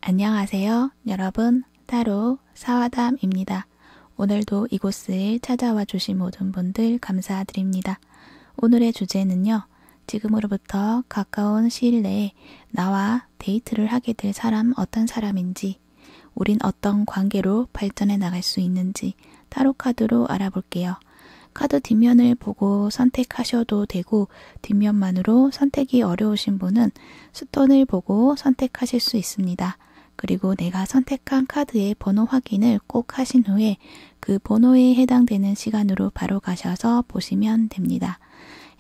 안녕하세요. 여러분, 타로 사화담입니다. 오늘도 이곳을 찾아와 주신 모든 분들 감사드립니다. 오늘의 주제는요. 지금으로부터 가까운 시일 내에 나와 데이트를 하게 될 사람 어떤 사람인지, 우린 어떤 관계로 발전해 나갈 수 있는지 타로 카드로 알아볼게요. 카드 뒷면을 보고 선택하셔도 되고 뒷면만으로 선택이 어려우신 분은 스톤을 보고 선택하실 수 있습니다. 그리고 내가 선택한 카드의 번호 확인을 꼭 하신 후에 그 번호에 해당되는 시간으로 바로 가셔서 보시면 됩니다.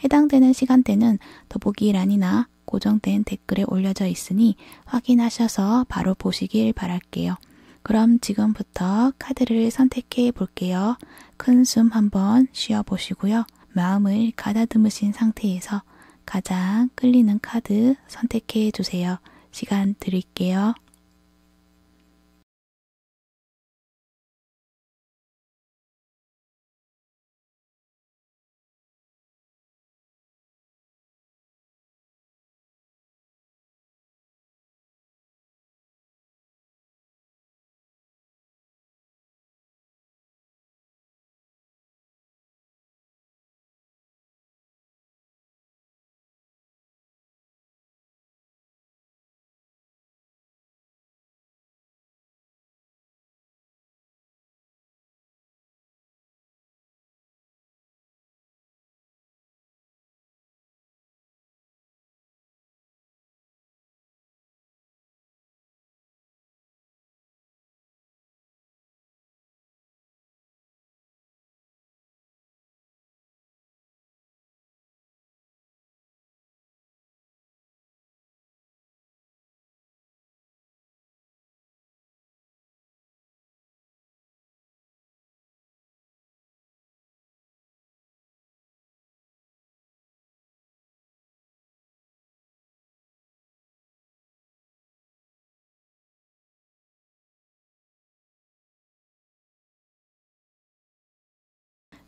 해당되는 시간대는 더보기란이나 고정된 댓글에 올려져 있으니 확인하셔서 바로 보시길 바랄게요. 그럼 지금부터 카드를 선택해 볼게요. 큰 숨 한번 쉬어 보시고요. 마음을 가다듬으신 상태에서 가장 끌리는 카드 선택해 주세요. 시간 드릴게요.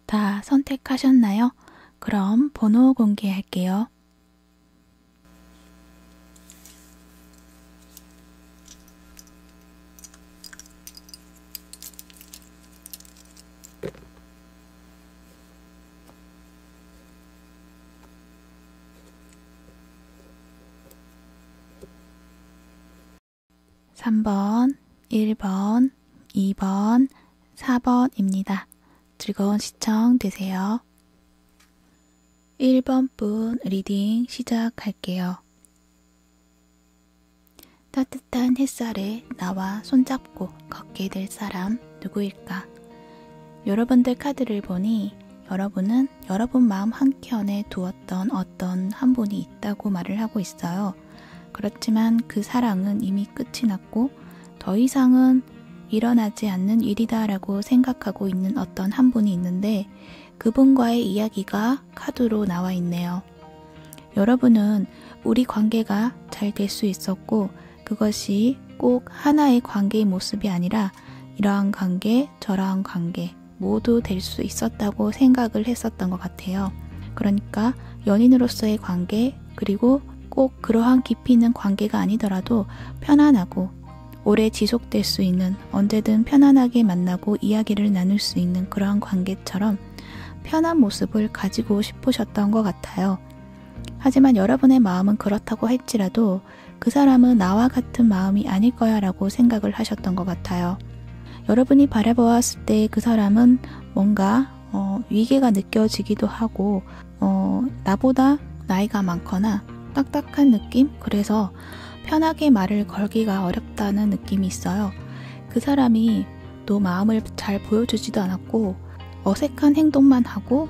다 선택하셨나요? 그럼 번호 공개할게요. (3번) (1번) (2번) (4번입니다) 즐거운 시청 되세요. 1번 분 리딩 시작할게요. 따뜻한 햇살에 나와 손잡고 걷게 될 사람 누구일까? 여러분들 카드를 보니 여러분은 여러분 마음 한켠에 두었던 어떤 한 분이 있다고 말을 하고 있어요. 그렇지만 그 사랑은 이미 끝이 났고 더 이상은 일어나지 않는 일이다 라고 생각하고 있는 어떤 한 분이 있는데 그분과의 이야기가 카드로 나와 있네요. 여러분은 우리 관계가 잘 될 수 있었고 그것이 꼭 하나의 관계의 모습이 아니라 이러한 관계, 저러한 관계 모두 될 수 있었다고 생각을 했었던 것 같아요. 그러니까 연인으로서의 관계 그리고 꼭 그러한 깊이 있는 관계가 아니더라도 편안하고 오래 지속될 수 있는 언제든 편안하게 만나고 이야기를 나눌 수 있는 그러한 관계처럼 편한 모습을 가지고 싶으셨던 것 같아요. 하지만 여러분의 마음은 그렇다고 할지라도 그 사람은 나와 같은 마음이 아닐 거야 라고 생각을 하셨던 것 같아요. 여러분이 바라보았을 때 그 사람은 뭔가 위계가 느껴지기도 하고 나보다 나이가 많거나 딱딱한 느낌? 그래서 편하게 말을 걸기가 어렵다는 느낌이 있어요. 그 사람이 또 마음을 잘 보여주지도 않았고 어색한 행동만 하고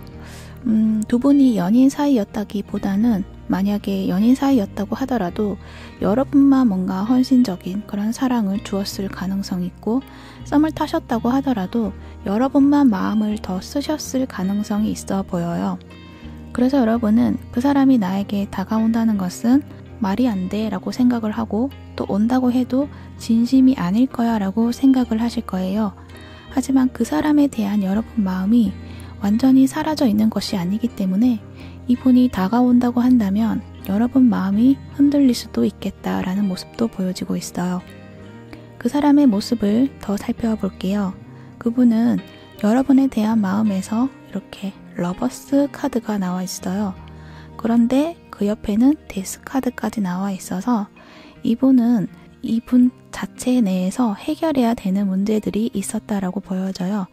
두 분이 연인 사이였다기보다는 만약에 연인 사이였다고 하더라도 여러분만 뭔가 헌신적인 그런 사랑을 주었을 가능성이 있고 썸을 타셨다고 하더라도 여러분만 마음을 더 쓰셨을 가능성이 있어 보여요. 그래서 여러분은 그 사람이 나에게 다가온다는 것은 말이 안 돼 라고 생각을 하고 또 온다고 해도 진심이 아닐 거야 라고 생각을 하실 거예요. 하지만 그 사람에 대한 여러분 마음이 완전히 사라져 있는 것이 아니기 때문에 이분이 다가온다고 한다면 여러분 마음이 흔들릴 수도 있겠다라는 모습도 보여지고 있어요. 그 사람의 모습을 더 살펴볼게요. 그분은 여러분에 대한 마음에서 이렇게 러버스 카드가 나와 있어요. 그런데 그 옆에는 데스 카드까지 나와 있어서 이분은 이분 자체 내에서 해결해야 되는 문제들이 있었다라고 보여져요.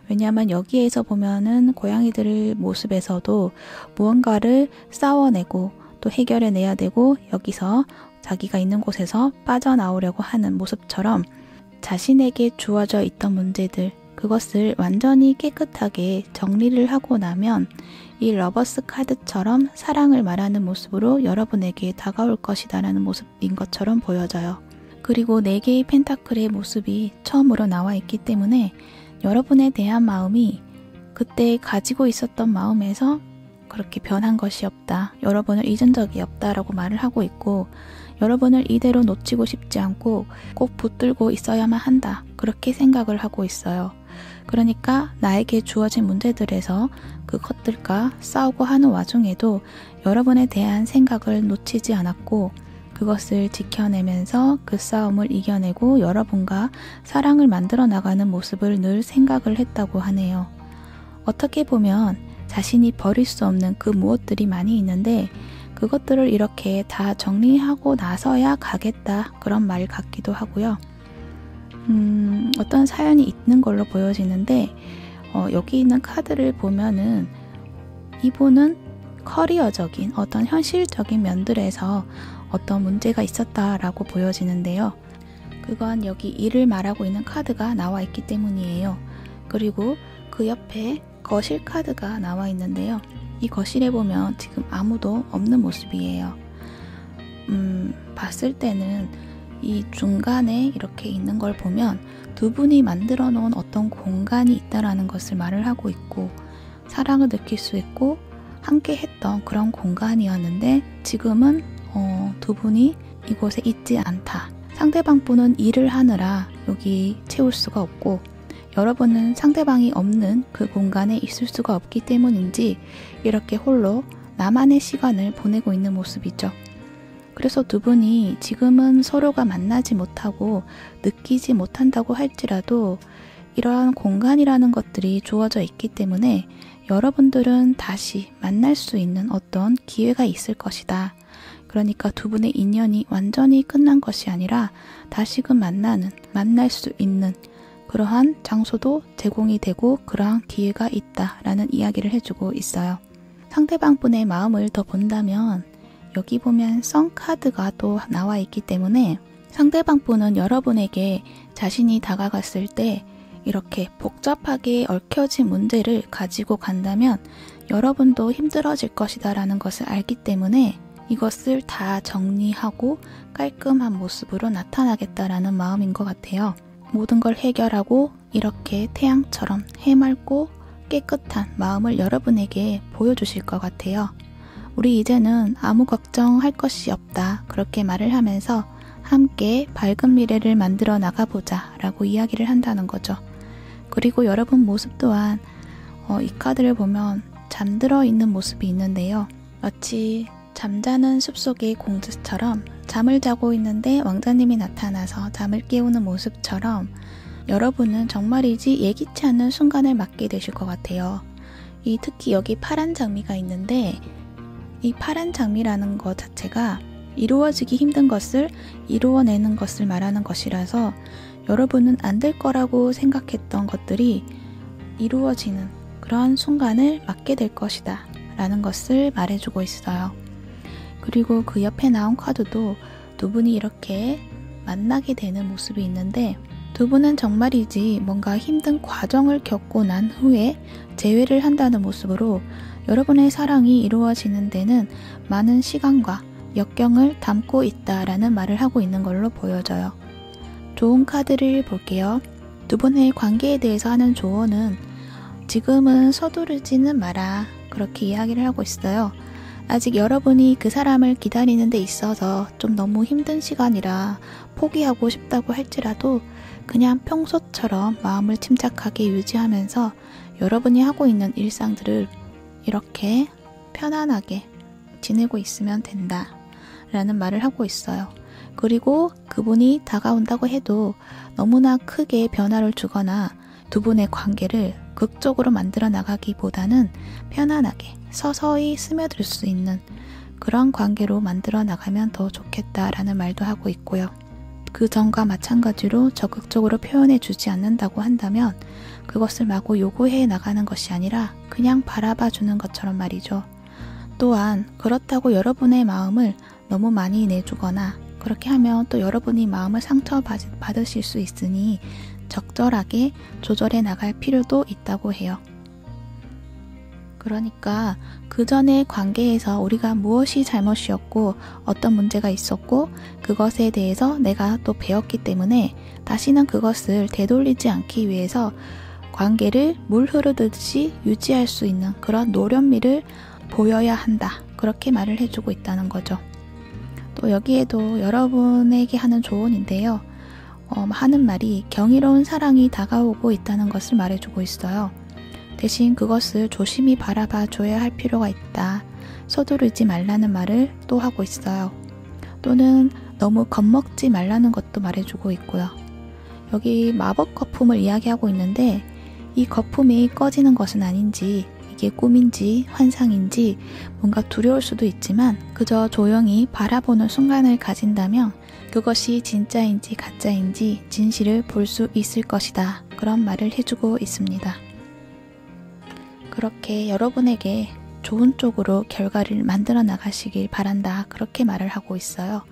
왜냐하면 여기에서 보면은 고양이들의 모습에서도 무언가를 싸워내고 또 해결해내야 되고 여기서 자기가 있는 곳에서 빠져나오려고 하는 모습처럼 자신에게 주어져 있던 문제들 그것을 완전히 깨끗하게 정리를 하고 나면 이 러버스 카드처럼 사랑을 말하는 모습으로 여러분에게 다가올 것이다 라는 모습인 것처럼 보여져요. 그리고 4개의 펜타클의 모습이 처음으로 나와 있기 때문에 여러분에 대한 마음이 그때 가지고 있었던 마음에서 그렇게 변한 것이 없다. 여러분을 잊은 적이 없다라고 말을 하고 있고 여러분을 이대로 놓치고 싶지 않고 꼭 붙들고 있어야만 한다. 그렇게 생각을 하고 있어요. 그러니까 나에게 주어진 문제들에서 그것들과 싸우고 하는 와중에도 여러분에 대한 생각을 놓치지 않았고 그것을 지켜내면서 그 싸움을 이겨내고 여러분과 사랑을 만들어 나가는 모습을 늘 생각을 했다고 하네요. 어떻게 보면 자신이 버릴 수 없는 그 무엇들이 많이 있는데 그것들을 이렇게 다 정리하고 나서야 가겠다 그런 말 같기도 하고요. 어떤 사연이 있는 걸로 보여지는데 여기 있는 카드를 보면은 이분은 커리어적인 어떤 현실적인 면들에서 어떤 문제가 있었다라고 보여지는데요. 그건 여기 일을 말하고 있는 카드가 나와 있기 때문이에요. 그리고 그 옆에 거실 카드가 나와 있는데요. 이 거실에 보면 지금 아무도 없는 모습이에요. 봤을 때는 이 중간에 이렇게 있는 걸 보면 두 분이 만들어 놓은 어떤 공간이 있다라는 것을 말을 하고 있고 사랑을 느낄 수 있고 함께 했던 그런 공간이었는데 지금은 두 분이 이곳에 있지 않다. 상대방 분은 일을 하느라 여기 채울 수가 없고 여러분은 상대방이 없는 그 공간에 있을 수가 없기 때문인지 이렇게 홀로 나만의 시간을 보내고 있는 모습이죠. 그래서 두 분이 지금은 서로가 만나지 못하고 느끼지 못한다고 할지라도 이러한 공간이라는 것들이 주어져 있기 때문에 여러분들은 다시 만날 수 있는 어떤 기회가 있을 것이다. 그러니까 두 분의 인연이 완전히 끝난 것이 아니라 다시금 만날 수 있는 그러한 장소도 제공이 되고 그러한 기회가 있다라는 이야기를 해주고 있어요. 상대방 분의 마음을 더 본다면 여기 보면 선 카드가 또 나와 있기 때문에 상대방 분은 여러분에게 자신이 다가갔을 때 이렇게 복잡하게 얽혀진 문제를 가지고 간다면 여러분도 힘들어질 것이다 라는 것을 알기 때문에 이것을 다 정리하고 깔끔한 모습으로 나타나겠다라는 마음인 것 같아요. 모든 걸 해결하고 이렇게 태양처럼 해맑고 깨끗한 마음을 여러분에게 보여주실 것 같아요. 우리 이제는 아무 걱정할 것이 없다. 그렇게 말을 하면서 함께 밝은 미래를 만들어 나가보자 라고 이야기를 한다는 거죠. 그리고 여러분 모습 또한 이 카드를 보면 잠들어 있는 모습이 있는데요. 마치 잠자는 숲속의 공주처럼 잠을 자고 있는데 왕자님이 나타나서 잠을 깨우는 모습처럼 여러분은 정말이지 예기치 않는 순간을 맞게 되실 것 같아요. 특히 여기 파란 장미가 있는데 이 파란 장미라는 것 자체가 이루어지기 힘든 것을 이루어내는 것을 말하는 것이라서 여러분은 안 될 거라고 생각했던 것들이 이루어지는 그런 순간을 맞게 될 것이다 라는 것을 말해주고 있어요. 그리고 그 옆에 나온 카드도 두 분이 이렇게 만나게 되는 모습이 있는데 두 분은 정말이지 뭔가 힘든 과정을 겪고 난 후에 재회를 한다는 모습으로 여러분의 사랑이 이루어지는 데는 많은 시간과 역경을 담고 있다라는 말을 하고 있는 걸로 보여져요. 좋은 카드를 볼게요. 두 분의 관계에 대해서 하는 조언은 지금은 서두르지는 마라 그렇게 이야기를 하고 있어요. 아직 여러분이 그 사람을 기다리는 데 있어서 좀 너무 힘든 시간이라 포기하고 싶다고 할지라도 그냥 평소처럼 마음을 침착하게 유지하면서 여러분이 하고 있는 일상들을 이렇게 편안하게 지내고 있으면 된다 라는 말을 하고 있어요. 그리고 그분이 다가온다고 해도 너무나 크게 변화를 주거나 두 분의 관계를 극적으로 만들어 나가기보다는 편안하게 서서히 스며들 수 있는 그런 관계로 만들어 나가면 더 좋겠다라는 말도 하고 있고요. 그 전과 마찬가지로 적극적으로 표현해 주지 않는다고 한다면 그것을 마구 요구해 나가는 것이 아니라 그냥 바라봐 주는 것처럼 말이죠. 또한 그렇다고 여러분의 마음을 너무 많이 내주거나 그렇게 하면 또 여러분이 마음을 상처받으실 수 있으니 적절하게 조절해 나갈 필요도 있다고 해요. 그러니까 그 전의 관계에서 우리가 무엇이 잘못이었고 어떤 문제가 있었고 그것에 대해서 내가 또 배웠기 때문에 다시는 그것을 되돌리지 않기 위해서 관계를 물 흐르듯이 유지할 수 있는 그런 노련미를 보여야 한다. 그렇게 말을 해주고 있다는 거죠. 또 여기에도 여러분에게 하는 조언인데요. 하는 말이 경이로운 사랑이 다가오고 있다는 것을 말해주고 있어요. 대신 그것을 조심히 바라봐 줘야 할 필요가 있다. 서두르지 말라는 말을 또 하고 있어요. 또는 너무 겁먹지 말라는 것도 말해주고 있고요. 여기 마법 거품을 이야기하고 있는데 이 거품이 꺼지는 것은 아닌지 이게 꿈인지 환상인지 뭔가 두려울 수도 있지만 그저 조용히 바라보는 순간을 가진다면 그것이 진짜인지 가짜인지 진실을 볼 수 있을 것이다. 그런 말을 해주고 있습니다. 그렇게 여러분에게 좋은 쪽으로 결과를 만들어 나가시길 바란다. 그렇게 말을 하고 있어요.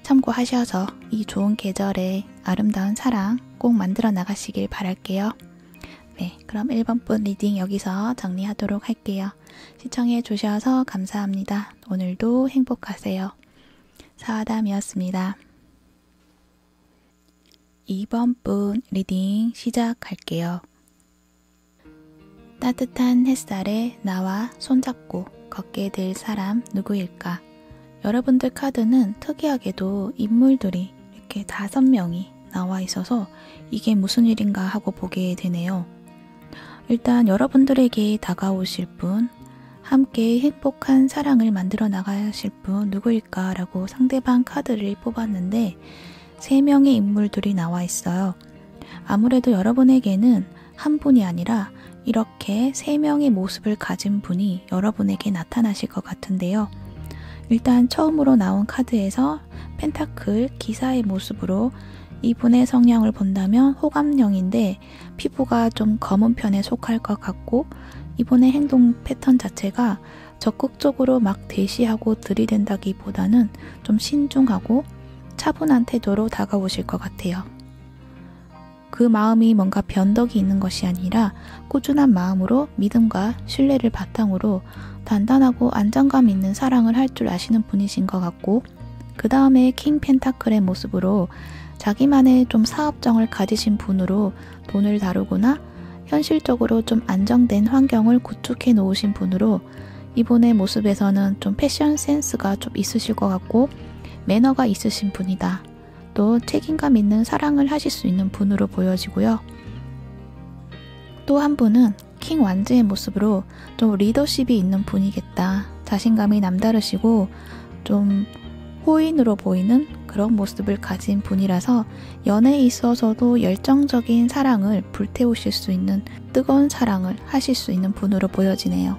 참고하셔서 이 좋은 계절에 아름다운 사랑 꼭 만들어 나가시길 바랄게요. 네, 그럼 1번분 리딩 여기서 정리하도록 할게요. 시청해 주셔서 감사합니다. 오늘도 행복하세요. 사와담이었습니다. 2번분 리딩 시작할게요. 따뜻한 햇살에 나와 손잡고 걷게 될 사람 누구일까? 여러분들 카드는 특이하게도 인물들이 이렇게 5명이 나와 있어서 이게 무슨 일인가 하고 보게 되네요. 일단 여러분들에게 다가오실 분, 함께 행복한 사랑을 만들어 나가실 분 누구일까 라고 상대방 카드를 뽑았는데 3명의 인물들이 나와 있어요. 아무래도 여러분에게는 한 분이 아니라 이렇게 3명의 모습을 가진 분이 여러분에게 나타나실 것 같은데요. 일단 처음으로 나온 카드에서 펜타클 기사의 모습으로 이분의 성향을 본다면 호감형인데 피부가 좀 검은 편에 속할 것 같고 이분의 행동 패턴 자체가 적극적으로 막 대시하고 들이댄다기보다는 좀 신중하고 차분한 태도로 다가오실 것 같아요. 그 마음이 뭔가 변덕이 있는 것이 아니라 꾸준한 마음으로 믿음과 신뢰를 바탕으로 단단하고 안정감 있는 사랑을 할 줄 아시는 분이신 것 같고 그 다음에 킹 펜타클의 모습으로 자기만의 좀 사업정을 가지신 분으로 돈을 다루거나 현실적으로 좀 안정된 환경을 구축해 놓으신 분으로 이분의 모습에서는 좀 패션 센스가 좀 있으실 것 같고 매너가 있으신 분이다. 또 책임감 있는 사랑을 하실 수 있는 분으로 보여지고요. 또 한 분은 킹 완즈의 모습으로 좀 리더십이 있는 분이겠다. 자신감이 남다르시고 좀 호인으로 보이는 그런 모습을 가진 분이라서 연애에 있어서도 열정적인 사랑을 불태우실 수 있는 뜨거운 사랑을 하실 수 있는 분으로 보여지네요.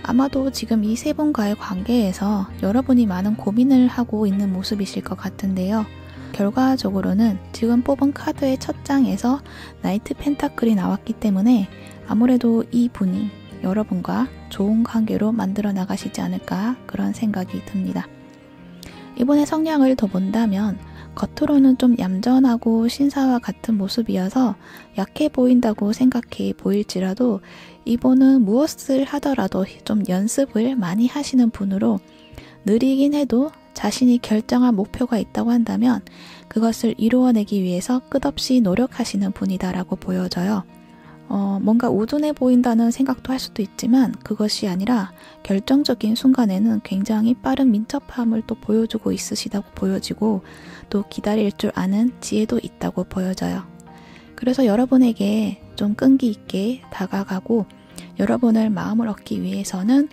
아마도 지금 이 3분과의 관계에서 여러분이 많은 고민을 하고 있는 모습이실 것 같은데요. 결과적으로는 지금 뽑은 카드의 첫 장에서 나이트 펜타클이 나왔기 때문에 아무래도 이 분이 여러분과 좋은 관계로 만들어 나가시지 않을까 그런 생각이 듭니다. 이분의 성향을 더 본다면 겉으로는 좀 얌전하고 신사와 같은 모습이어서 약해 보인다고 생각해 보일지라도 이분은 무엇을 하더라도 좀 연습을 많이 하시는 분으로 느리긴 해도 자신이 결정한 목표가 있다고 한다면 그것을 이루어내기 위해서 끝없이 노력하시는 분이다라고 보여져요. 뭔가 우둔해 보인다는 생각도 할 수도 있지만 그것이 아니라 결정적인 순간에는 굉장히 빠른 민첩함을 또 보여주고 있으시다고 보여지고 또 기다릴 줄 아는 지혜도 있다고 보여져요. 그래서 여러분에게 좀 끈기 있게 다가가고 여러분을 마음을 얻기 위해서는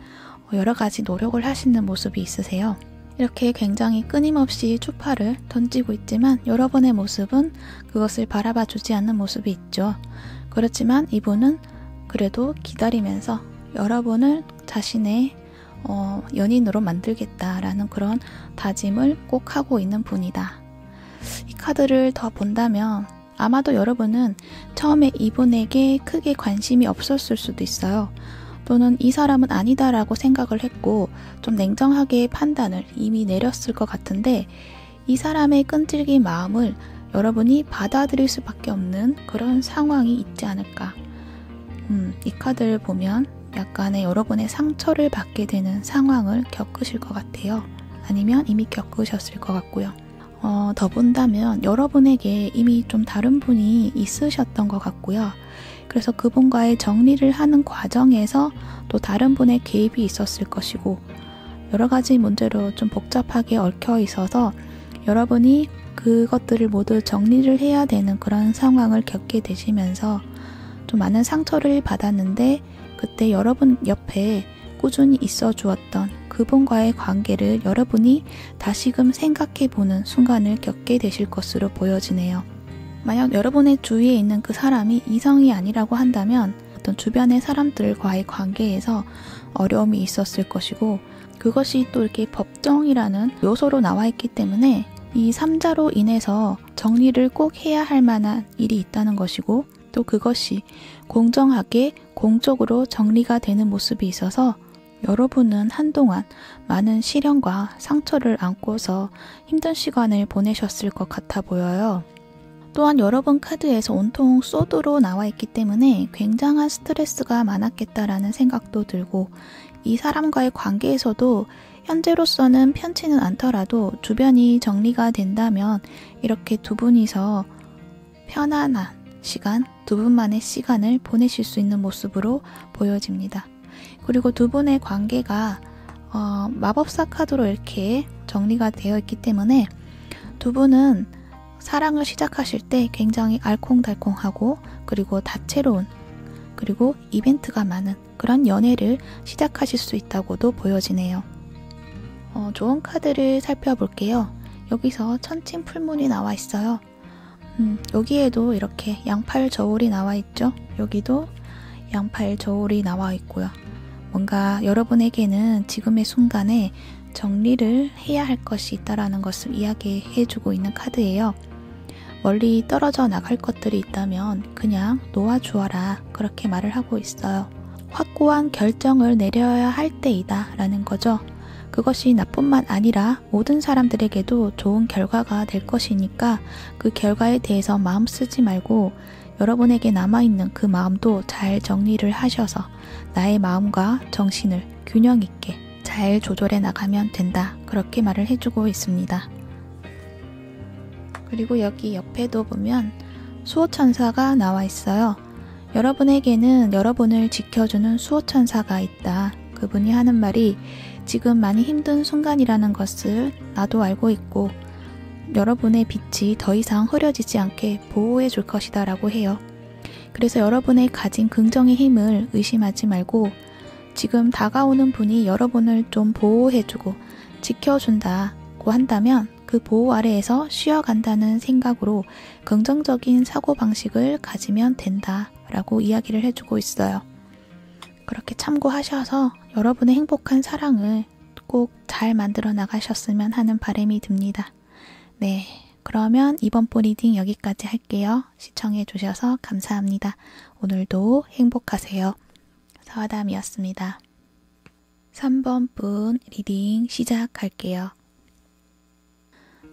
여러 가지 노력을 하시는 모습이 있으세요. 이렇게 굉장히 끊임없이 추파를 던지고 있지만 여러분의 모습은 그것을 바라봐 주지 않는 모습이 있죠. 그렇지만 이분은 그래도 기다리면서 여러분을 자신의 연인으로 만들겠다라는 그런 다짐을 꼭 하고 있는 분이다. 이 카드를 더 본다면 아마도 여러분은 처음에 이분에게 크게 관심이 없었을 수도 있어요. 또는 이 사람은 아니다라고 생각을 했고 좀 냉정하게 판단을 이미 내렸을 것 같은데 이 사람의 끈질긴 마음을 여러분이 받아들일 수밖에 없는 그런 상황이 있지 않을까. 이 카드를 보면 약간의 여러분의 상처를 받게 되는 상황을 겪으실 것 같아요. 아니면 이미 겪으셨을 것 같고요. 더 본다면 여러분에게 이미 좀 다른 분이 있으셨던 것 같고요. 그래서 그분과의 정리를 하는 과정에서 또 다른 분의 개입이 있었을 것이고 여러 가지 문제로 좀 복잡하게 얽혀 있어서 여러분이 그것들을 모두 정리를 해야 되는 그런 상황을 겪게 되시면서 좀 많은 상처를 받았는데 그때 여러분 옆에 꾸준히 있어 주었던 그분과의 관계를 여러분이 다시금 생각해보는 순간을 겪게 되실 것으로 보여지네요. 만약 여러분의 주위에 있는 그 사람이 이성이 아니라고 한다면 어떤 주변의 사람들과의 관계에서 어려움이 있었을 것이고 그것이 또 이렇게 법정이라는 요소로 나와 있기 때문에 이 3자로 인해서 정리를 꼭 해야 할 만한 일이 있다는 것이고 또 그것이 공정하게 공적으로 정리가 되는 모습이 있어서 여러분은 한동안 많은 시련과 상처를 안고서 힘든 시간을 보내셨을 것 같아 보여요. 또한 여러분 카드에서 온통 소드로 나와 있기 때문에 굉장한 스트레스가 많았겠다라는 생각도 들고 이 사람과의 관계에서도 현재로서는 편치는 않더라도 주변이 정리가 된다면 이렇게 두 분이서 편안한 시간, 두 분만의 시간을 보내실 수 있는 모습으로 보여집니다. 그리고 두 분의 관계가 마법사 카드로 이렇게 정리가 되어 있기 때문에 두 분은 사랑을 시작하실 때 굉장히 알콩달콩하고 그리고 다채로운 그리고 이벤트가 많은 그런 연애를 시작하실 수 있다고도 보여지네요. 좋은 카드를 살펴볼게요. 여기서 천칭 풀문이 나와 있어요. 여기에도 이렇게 양팔 저울이 나와 있죠. 여기도 양팔 저울이 나와 있고요. 뭔가 여러분에게는 지금의 순간에 정리를 해야 할 것이 있다라는 것을 이야기해주고 있는 카드예요. 멀리 떨어져 나갈 것들이 있다면 그냥 놓아주어라, 그렇게 말을 하고 있어요. 확고한 결정을 내려야 할 때이다 라는 거죠. 그것이 나뿐만 아니라 모든 사람들에게도 좋은 결과가 될 것이니까 그 결과에 대해서 마음 쓰지 말고 여러분에게 남아있는 그 마음도 잘 정리를 하셔서 나의 마음과 정신을 균형 있게 잘 조절해 나가면 된다, 그렇게 말을 해주고 있습니다. 그리고 여기 옆에도 보면 수호천사가 나와 있어요. 여러분에게는 여러분을 지켜주는 수호천사가 있다. 그분이 하는 말이 지금 많이 힘든 순간이라는 것을 나도 알고 있고 여러분의 빛이 더 이상 흐려지지 않게 보호해 줄 것이다 라고 해요. 그래서 여러분의 가진 긍정의 힘을 의심하지 말고 지금 다가오는 분이 여러분을 좀 보호해주고 지켜준다고 한다면 그 보호 아래에서 쉬어간다는 생각으로 긍정적인 사고방식을 가지면 된다 라고 이야기를 해주고 있어요. 그렇게 참고하셔서 여러분의 행복한 사랑을 꼭 잘 만들어 나가셨으면 하는 바람이 듭니다. 네, 그러면 이번 분 리딩 여기까지 할게요. 시청해 주셔서 감사합니다. 오늘도 행복하세요. 사와담이었습니다. 3번 분 리딩 시작할게요.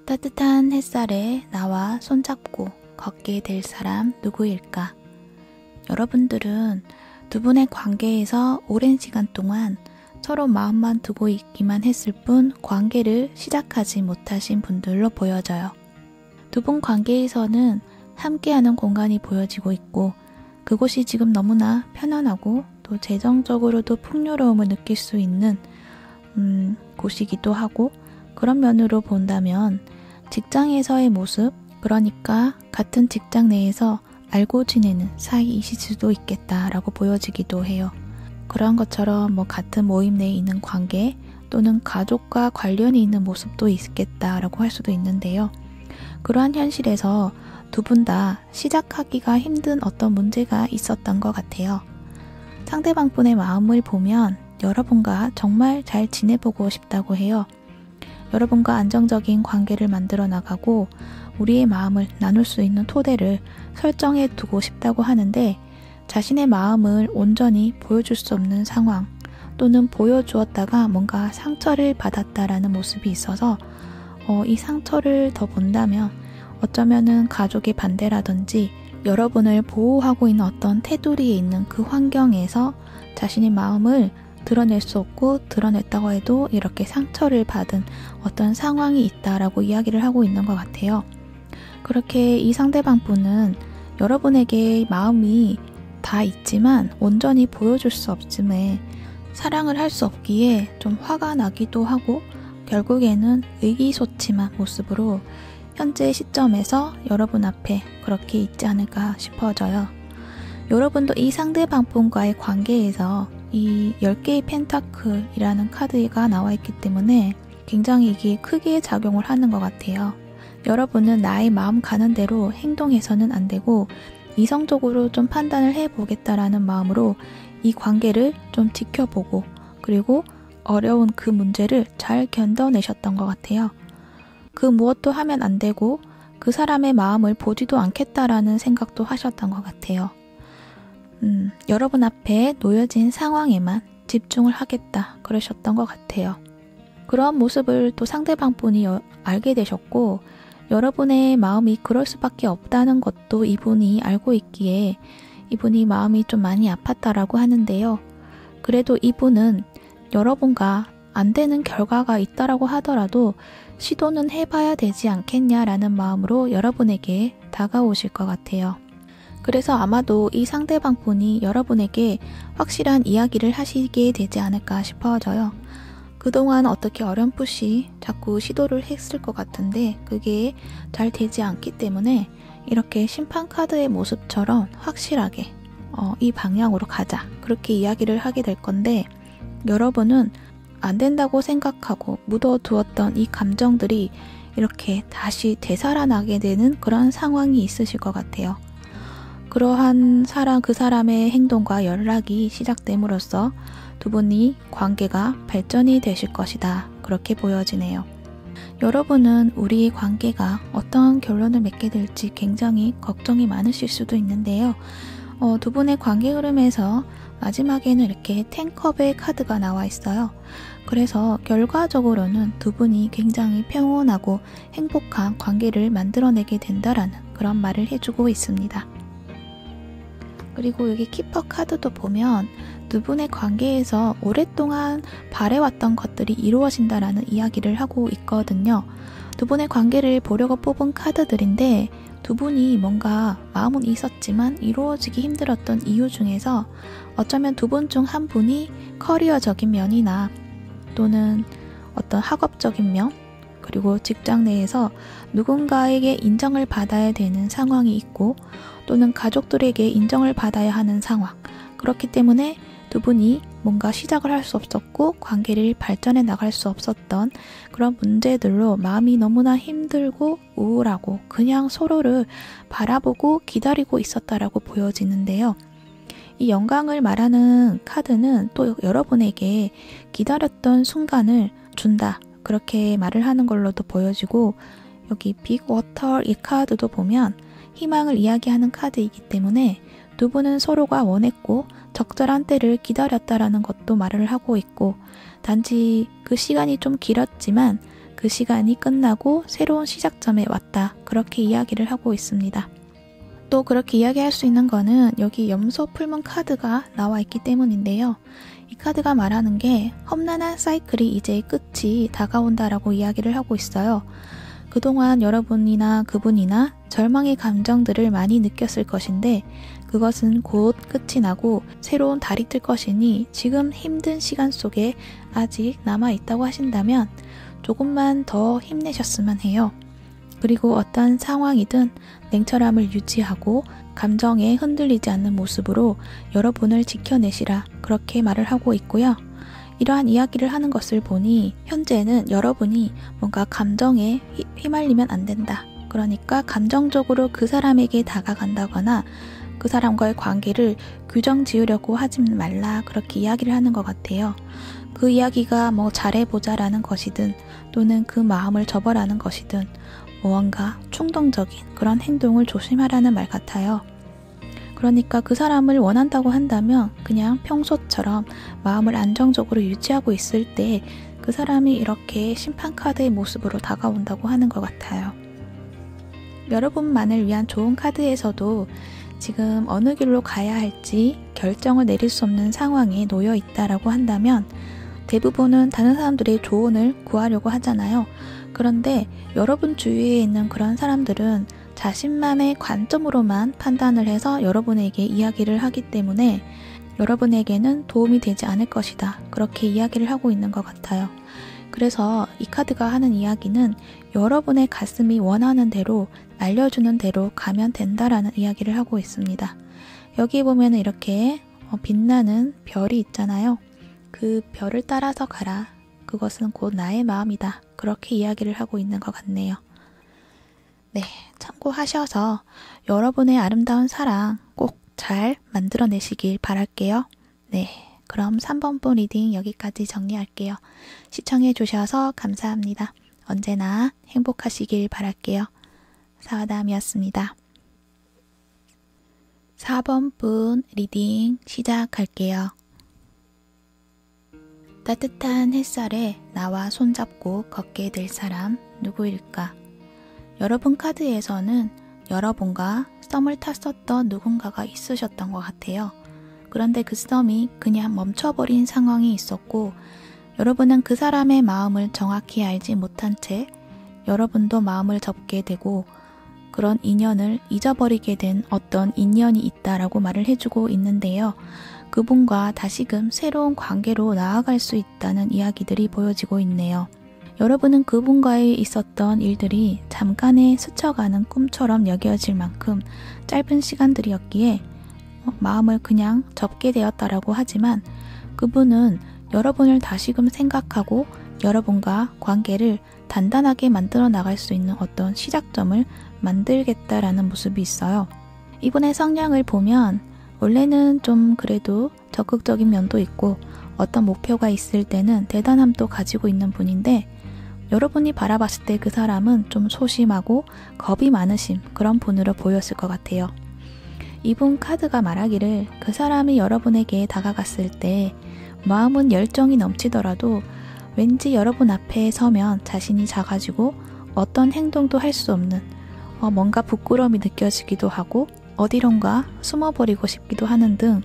따뜻한 햇살에 나와 손잡고 걷게 될 사람 누구일까? 여러분들은 두 분의 관계에서 오랜 시간 동안 서로 마음만 두고 있기만 했을 뿐 관계를 시작하지 못하신 분들로 보여져요. 두 분 관계에서는 함께하는 공간이 보여지고 있고 그곳이 지금 너무나 편안하고 또 재정적으로도 풍요로움을 느낄 수 있는 곳이기도 하고 그런 면으로 본다면 직장에서의 모습, 그러니까 같은 직장 내에서 알고 지내는 사이이실 수도 있겠다라고 보여지기도 해요. 그런 것처럼 같은 모임 내에 있는 관계 또는 가족과 관련이 있는 모습도 있겠다라고 할 수도 있는데요. 그러한 현실에서 두 분 다 시작하기가 힘든 어떤 문제가 있었던 것 같아요. 상대방 분의 마음을 보면 여러분과 정말 잘 지내보고 싶다고 해요. 여러분과 안정적인 관계를 만들어 나가고 우리의 마음을 나눌 수 있는 토대를 설정해 두고 싶다고 하는데 자신의 마음을 온전히 보여줄 수 없는 상황 또는 보여주었다가 뭔가 상처를 받았다라는 모습이 있어서 이 상처를 더 본다면 어쩌면은 가족의 반대라든지 여러분을 보호하고 있는 어떤 테두리에 있는 그 환경에서 자신의 마음을 드러낼 수 없고 드러냈다고 해도 이렇게 상처를 받은 어떤 상황이 있다라고 이야기를 하고 있는 것 같아요. 그렇게 이 상대방 분은 여러분에게 마음이 다 있지만 온전히 보여줄 수 없음에 사랑을 할 수 없기에 좀 화가 나기도 하고 결국에는 의기소침한 모습으로 현재 시점에서 여러분 앞에 그렇게 있지 않을까 싶어져요. 여러분도 이 상대방 분과의 관계에서 이 10개의 펜타클이라는 카드가 나와 있기 때문에 굉장히 이게 크게 작용을 하는 것 같아요. 여러분은 나의 마음 가는 대로 행동해서는 안 되고 이성적으로 좀 판단을 해보겠다라는 마음으로 이 관계를 좀 지켜보고 그리고 어려운 그 문제를 잘 견뎌내셨던 것 같아요. 그 무엇도 하면 안 되고 그 사람의 마음을 보지도 않겠다라는 생각도 하셨던 것 같아요. 여러분 앞에 놓여진 상황에만 집중을 하겠다 그러셨던 것 같아요. 그런 모습을 또 상대방 분이 알게 되셨고 여러분의 마음이 그럴 수밖에 없다는 것도 이분이 알고 있기에 이분이 마음이 좀 많이 아팠다라고 하는데요. 그래도 이분은 여러분과 안 되는 결과가 있다라고 하더라도 시도는 해봐야 되지 않겠냐라는 마음으로 여러분에게 다가오실 것 같아요. 그래서 아마도 이 상대방 분이 여러분에게 확실한 이야기를 하시게 되지 않을까 싶어져요. 그동안 어떻게 어렴풋이 자꾸 시도를 했을 것 같은데 그게 잘 되지 않기 때문에 이렇게 심판카드의 모습처럼 확실하게 이 방향으로 가자 그렇게 이야기를 하게 될 건데, 여러분은 안 된다고 생각하고 묻어두었던 이 감정들이 이렇게 다시 되살아나게 되는 그런 상황이 있으실 것 같아요. 그러한 그 사람의 행동과 연락이 시작됨으로써 두 분이 관계가 발전이 되실 것이다, 그렇게 보여지네요. 여러분은 우리 관계가 어떤 결론을 맺게 될지 굉장히 걱정이 많으실 수도 있는데요. 두 분의 관계 흐름에서 마지막에는 이렇게 10컵의 카드가 나와 있어요. 그래서 결과적으로는 두 분이 굉장히 평온하고 행복한 관계를 만들어내게 된다라는 그런 말을 해주고 있습니다. 그리고 여기 키퍼 카드도 보면 두 분의 관계에서 오랫동안 바래왔던 것들이 이루어진다라는 이야기를 하고 있거든요. 두 분의 관계를 보려고 뽑은 카드들인데 두 분이 뭔가 마음은 있었지만 이루어지기 힘들었던 이유 중에서 어쩌면 두 분 중 한 분이 커리어적인 면이나 또는 어떤 학업적인 면, 그리고 직장 내에서 누군가에게 인정을 받아야 되는 상황이 있고 또는 가족들에게 인정을 받아야 하는 상황, 그렇기 때문에 두 분이 뭔가 시작을 할 수 없었고 관계를 발전해 나갈 수 없었던 그런 문제들로 마음이 너무나 힘들고 우울하고 그냥 서로를 바라보고 기다리고 있었다라고 보여지는데요. 이 영광을 말하는 카드는 또 여러분에게 기다렸던 순간을 준다, 그렇게 말을 하는 걸로도 보여지고, 여기 빅 워터 이 카드도 보면 희망을 이야기하는 카드이기 때문에 두 분은 서로가 원했고 적절한 때를 기다렸다라는 것도 말을 하고 있고, 단지 그 시간이 좀 길었지만 그 시간이 끝나고 새로운 시작점에 왔다, 그렇게 이야기를 하고 있습니다. 또 그렇게 이야기할 수 있는 거는 여기 염소 풀문 카드가 나와 있기 때문인데요. 이 카드가 말하는 게 험난한 사이클이 이제 끝이 다가온다라고 이야기를 하고 있어요. 그동안 여러분이나 그분이나 절망의 감정들을 많이 느꼈을 것인데 그것은 곧 끝이 나고 새로운 달이 뜰 것이니 지금 힘든 시간 속에 아직 남아있다고 하신다면 조금만 더 힘내셨으면 해요. 그리고 어떤 상황이든 냉철함을 유지하고 감정에 흔들리지 않는 모습으로 여러분을 지켜내시라, 그렇게 말을 하고 있고요. 이러한 이야기를 하는 것을 보니 현재는 여러분이 뭔가 감정에 휘말리면 안 된다. 그러니까 감정적으로 그 사람에게 다가간다거나 그 사람과의 관계를 규정 지으려고 하지 말라, 그렇게 이야기를 하는 것 같아요. 그 이야기가 뭐 잘해보자라는 것이든 또는 그 마음을 접어라는 것이든 무언가 충동적인 그런 행동을 조심하라는 말 같아요. 그러니까 그 사람을 원한다고 한다면 그냥 평소처럼 마음을 안정적으로 유지하고 있을 때 그 사람이 이렇게 심판카드의 모습으로 다가온다고 하는 것 같아요. 여러분만을 위한 좋은 카드에서도 지금 어느 길로 가야 할지 결정을 내릴 수 없는 상황에 놓여 있다라고 한다면 대부분은 다른 사람들의 조언을 구하려고 하잖아요. 그런데 여러분 주위에 있는 그런 사람들은 자신만의 관점으로만 판단을 해서 여러분에게 이야기를 하기 때문에 여러분에게는 도움이 되지 않을 것이다, 그렇게 이야기를 하고 있는 것 같아요. 그래서 이 카드가 하는 이야기는 여러분의 가슴이 원하는 대로, 알려주는 대로 가면 된다라는 이야기를 하고 있습니다. 여기 보면 이렇게 빛나는 별이 있잖아요. 그 별을 따라서 가라. 그것은 곧 나의 마음이다. 그렇게 이야기를 하고 있는 것 같네요. 네, 참고하셔서 여러분의 아름다운 사랑 꼭 잘 만들어내시길 바랄게요. 네, 그럼 3번분 리딩 여기까지 정리할게요. 시청해주셔서 감사합니다. 언제나 행복하시길 바랄게요. 사와담이었습니다. 4번분 리딩 시작할게요. 따뜻한 햇살에 나와 손잡고 걷게 될 사람 누구일까? 여러분 카드에서는 여러분과 썸을 탔었던 누군가가 있으셨던 것 같아요. 그런데 그 썸이 그냥 멈춰버린 상황이 있었고 여러분은 그 사람의 마음을 정확히 알지 못한 채 여러분도 마음을 접게 되고 그런 인연을 잊어버리게 된 어떤 인연이 있다라고 말을 해주고 있는데요. 그분과 다시금 새로운 관계로 나아갈 수 있다는 이야기들이 보여지고 있네요. 여러분은 그분과의 있었던 일들이 잠깐의 스쳐가는 꿈처럼 여겨질 만큼 짧은 시간들이었기에 마음을 그냥 접게 되었다라고 하지만 그분은 여러분을 다시금 생각하고 여러분과 관계를 단단하게 만들어 나갈 수 있는 어떤 시작점을 만들겠다라는 모습이 있어요. 이분의 성향을 보면 원래는 좀 그래도 적극적인 면도 있고 어떤 목표가 있을 때는 대단함도 가지고 있는 분인데 여러분이 바라봤을 때 그 사람은 좀 소심하고 겁이 많으신 그런 분으로 보였을 것 같아요. 이분 카드가 말하기를 그 사람이 여러분에게 다가갔을 때 마음은 열정이 넘치더라도 왠지 여러분 앞에 서면 자신이 작아지고 어떤 행동도 할 수 없는 뭔가 부끄러움이 느껴지기도 하고 어디론가 숨어버리고 싶기도 하는 등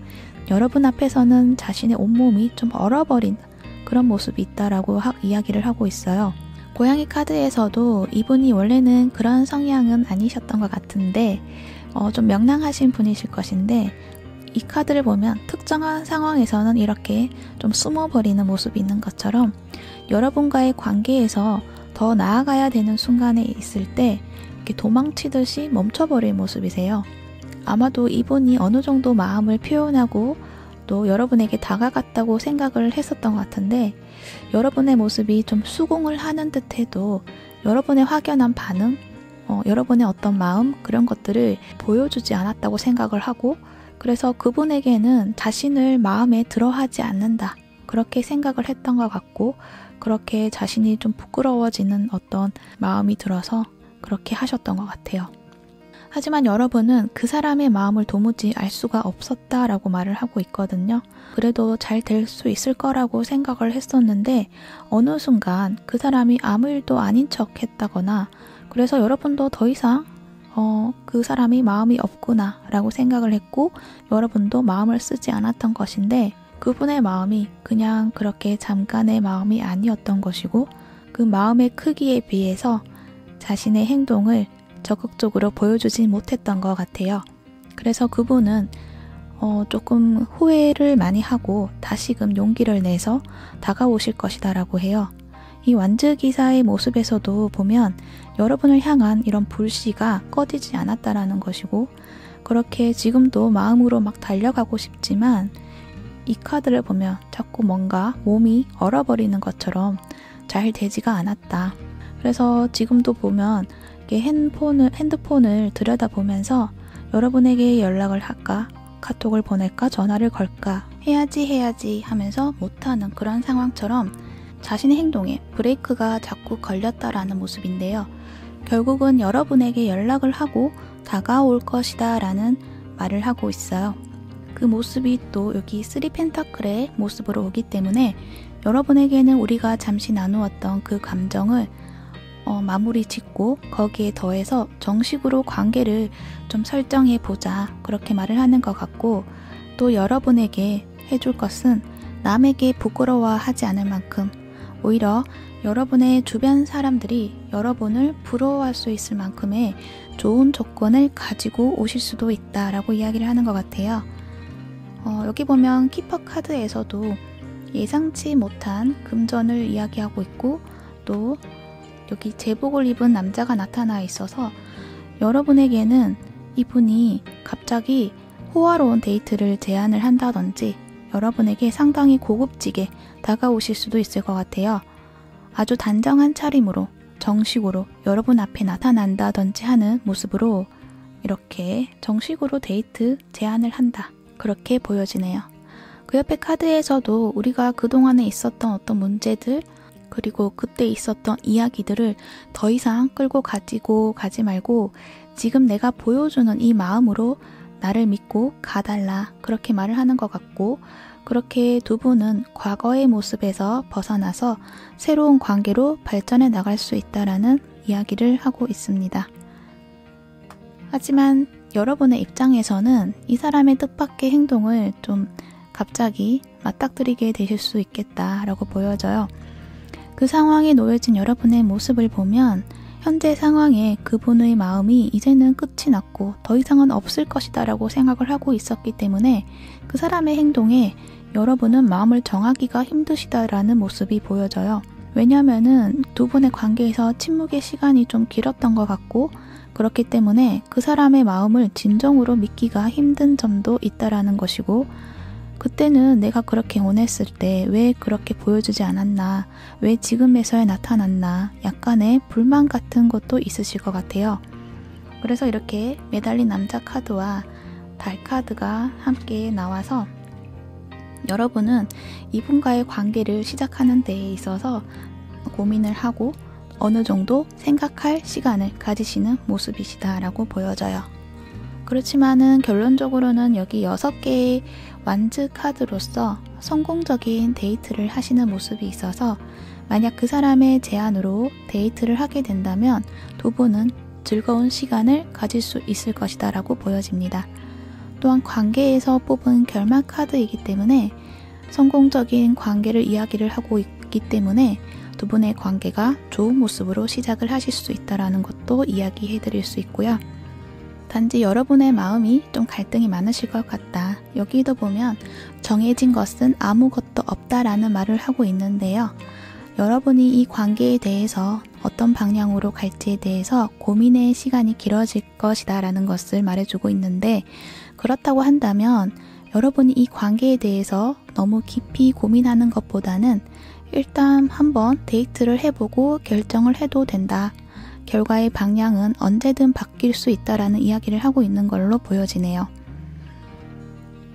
여러분 앞에서는 자신의 온몸이 좀 얼어버린 그런 모습이 있다라고 이야기를 하고 있어요. 고양이 카드에서도 이분이 원래는 그런 성향은 아니셨던 것 같은데 좀 명랑하신 분이실 것인데 이 카드를 보면 특정한 상황에서는 이렇게 좀 숨어버리는 모습이 있는 것처럼 여러분과의 관계에서 더 나아가야 되는 순간에 있을 때 이렇게 도망치듯이 멈춰버릴 모습이세요. 아마도 이분이 어느 정도 마음을 표현하고 또 여러분에게 다가갔다고 생각을 했었던 것 같은데 여러분의 모습이 좀 수긍을 하는 듯해도 여러분의 확연한 반응, 여러분의 어떤 마음 그런 것들을 보여주지 않았다고 생각을 하고 그래서 그분에게는 자신을 마음에 들어하지 않는다 그렇게 생각을 했던 것 같고 그렇게 자신이 좀 부끄러워지는 어떤 마음이 들어서 그렇게 하셨던 것 같아요. 하지만 여러분은 그 사람의 마음을 도무지 알 수가 없었다라고 말을 하고 있거든요. 그래도 잘 될 수 있을 거라고 생각을 했었는데 어느 순간 그 사람이 아무 일도 아닌 척 했다거나 그래서 여러분도 더 이상 그 사람이 마음이 없구나 라고 생각을 했고 여러분도 마음을 쓰지 않았던 것인데 그분의 마음이 그냥 그렇게 잠깐의 마음이 아니었던 것이고 그 마음의 크기에 비해서 자신의 행동을 적극적으로 보여주지 못했던 것 같아요. 그래서 그분은 조금 후회를 많이 하고 다시금 용기를 내서 다가오실 것이다 라고 해요. 이 완즈 기사의 모습에서도 보면 여러분을 향한 이런 불씨가 꺼지지 않았다라는 것이고 그렇게 지금도 마음으로 막 달려가고 싶지만 이 카드를 보면 자꾸 뭔가 몸이 얼어버리는 것처럼 잘 되지가 않았다. 그래서 지금도 보면 핸드폰을 들여다보면서 여러분에게 연락을 할까? 카톡을 보낼까? 전화를 걸까? 해야지 하면서 못하는 그런 상황처럼 자신의 행동에 브레이크가 자꾸 걸렸다라는 모습인데요. 결국은 여러분에게 연락을 하고 다가올 것이다 라는 말을 하고 있어요. 그 모습이 또 여기 3펜타클의 모습으로 오기 때문에 여러분에게는 우리가 잠시 나누었던 그 감정을 마무리 짓고 거기에 더해서 정식으로 관계를 좀 설정해 보자 그렇게 말을 하는 것 같고 또 여러분에게 해줄 것은 남에게 부끄러워하지 않을 만큼 오히려 여러분의 주변 사람들이 여러분을 부러워할 수 있을 만큼의 좋은 조건을 가지고 오실 수도 있다라고 이야기를 하는 것 같아요. 여기 보면 키퍼 카드에서도 예상치 못한 금전을 이야기하고 있고 또 여기 제복을 입은 남자가 나타나 있어서 여러분에게는 이분이 갑자기 호화로운 데이트를 제안을 한다든지 여러분에게 상당히 고급지게 다가오실 수도 있을 것 같아요. 아주 단정한 차림으로 정식으로 여러분 앞에 나타난다든지 하는 모습으로 이렇게 정식으로 데이트 제안을 한다. 그렇게 보여지네요. 그 옆에 카드에서도 우리가 그동안에 있었던 어떤 문제들 그리고 그때 있었던 이야기들을 더 이상 끌고 가지고 가지 말고 지금 내가 보여주는 이 마음으로 나를 믿고 가달라 그렇게 말을 하는 것 같고 그렇게 두 분은 과거의 모습에서 벗어나서 새로운 관계로 발전해 나갈 수 있다라는 이야기를 하고 있습니다. 하지만 여러분의 입장에서는 이 사람의 뜻밖의 행동을 좀 갑자기 맞닥뜨리게 되실 수 있겠다라고 보여져요. 그 상황에 놓여진 여러분의 모습을 보면 현재 상황에 그분의 마음이 이제는 끝이 났고 더 이상은 없을 것이다 라고 생각을 하고 있었기 때문에 그 사람의 행동에 여러분은 마음을 정하기가 힘드시다라는 모습이 보여져요. 왜냐하면은 두 분의 관계에서 침묵의 시간이 좀 길었던 것 같고 그렇기 때문에 그 사람의 마음을 진정으로 믿기가 힘든 점도 있다라는 것이고 그때는 내가 그렇게 원했을 때 왜 그렇게 보여주지 않았나, 왜 지금에서야 나타났나 약간의 불만 같은 것도 있으실 것 같아요. 그래서 이렇게 매달린 남자 카드와 달 카드가 함께 나와서 여러분은 이분과의 관계를 시작하는 데에 있어서 고민을 하고 어느 정도 생각할 시간을 가지시는 모습이시다라고 보여져요. 그렇지만은 결론적으로는 여기 6개의 완즈 카드로서 성공적인 데이트를 하시는 모습이 있어서 만약 그 사람의 제안으로 데이트를 하게 된다면 두 분은 즐거운 시간을 가질 수 있을 것이다 라고 보여집니다. 또한 관계에서 뽑은 결말 카드이기 때문에 성공적인 관계를 이야기를 하고 있기 때문에 두 분의 관계가 좋은 모습으로 시작을 하실 수 있다는 것도 이야기해 드릴 수 있고요. 단지 여러분의 마음이 좀 갈등이 많으실 것 같다. 여기도 보면 정해진 것은 아무것도 없다라는 말을 하고 있는데요. 여러분이 이 관계에 대해서 어떤 방향으로 갈지에 대해서 고민의 시간이 길어질 것이다 라는 것을 말해주고 있는데 그렇다고 한다면 여러분이 이 관계에 대해서 너무 깊이 고민하는 것보다는 일단 한번 데이트를 해보고 결정을 해도 된다. 결과의 방향은 언제든 바뀔 수 있다라는 이야기를 하고 있는 걸로 보여지네요.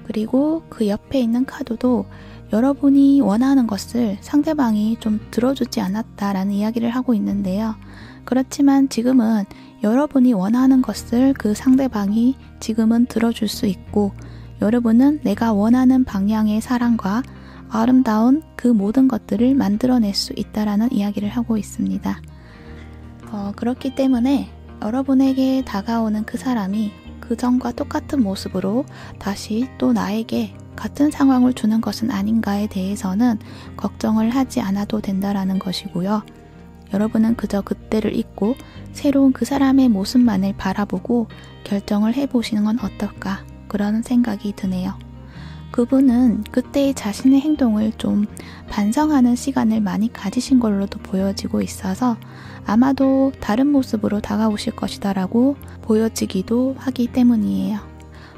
그리고 그 옆에 있는 카드도 여러분이 원하는 것을 상대방이 좀 들어주지 않았다라는 이야기를 하고 있는데요. 그렇지만 지금은 여러분이 원하는 것을 그 상대방이 지금은 들어줄 수 있고 여러분은 내가 원하는 방향의 사랑과 아름다운 그 모든 것들을 만들어낼 수 있다라는 이야기를 하고 있습니다. 그렇기 때문에 여러분에게 다가오는 그 사람이 그전과 똑같은 모습으로 다시 또 나에게 같은 상황을 주는 것은 아닌가에 대해서는 걱정을 하지 않아도 된다라는 것이고요. 여러분은 그저 그때를 잊고 새로운 그 사람의 모습만을 바라보고 결정을 해보시는 건 어떨까 그런 생각이 드네요. 그분은 그때의 자신의 행동을 좀 반성하는 시간을 많이 가지신 걸로도 보여지고 있어서 아마도 다른 모습으로 다가오실 것이다 라고 보여지기도 하기 때문이에요.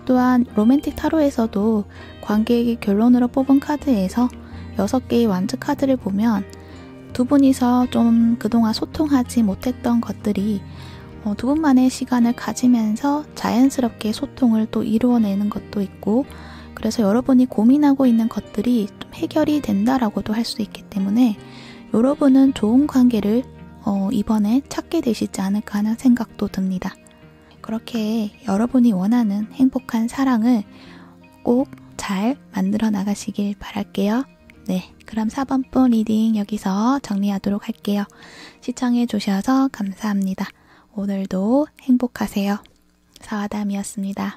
또한 로맨틱 타로에서도 관계의 결론으로 뽑은 카드에서 6개의 완즈 카드를 보면 두 분이서 좀 그동안 소통하지 못했던 것들이 두 분만의 시간을 가지면서 자연스럽게 소통을 또 이루어내는 것도 있고 그래서 여러분이 고민하고 있는 것들이 좀 해결이 된다라고도 할 수 있기 때문에 여러분은 좋은 관계를 이번에 찾게 되시지 않을까 하는 생각도 듭니다. 그렇게 여러분이 원하는 행복한 사랑을 꼭 잘 만들어 나가시길 바랄게요. 네, 그럼 4번분 리딩 여기서 정리하도록 할게요. 시청해 주셔서 감사합니다. 오늘도 행복하세요. 사와담이었습니다.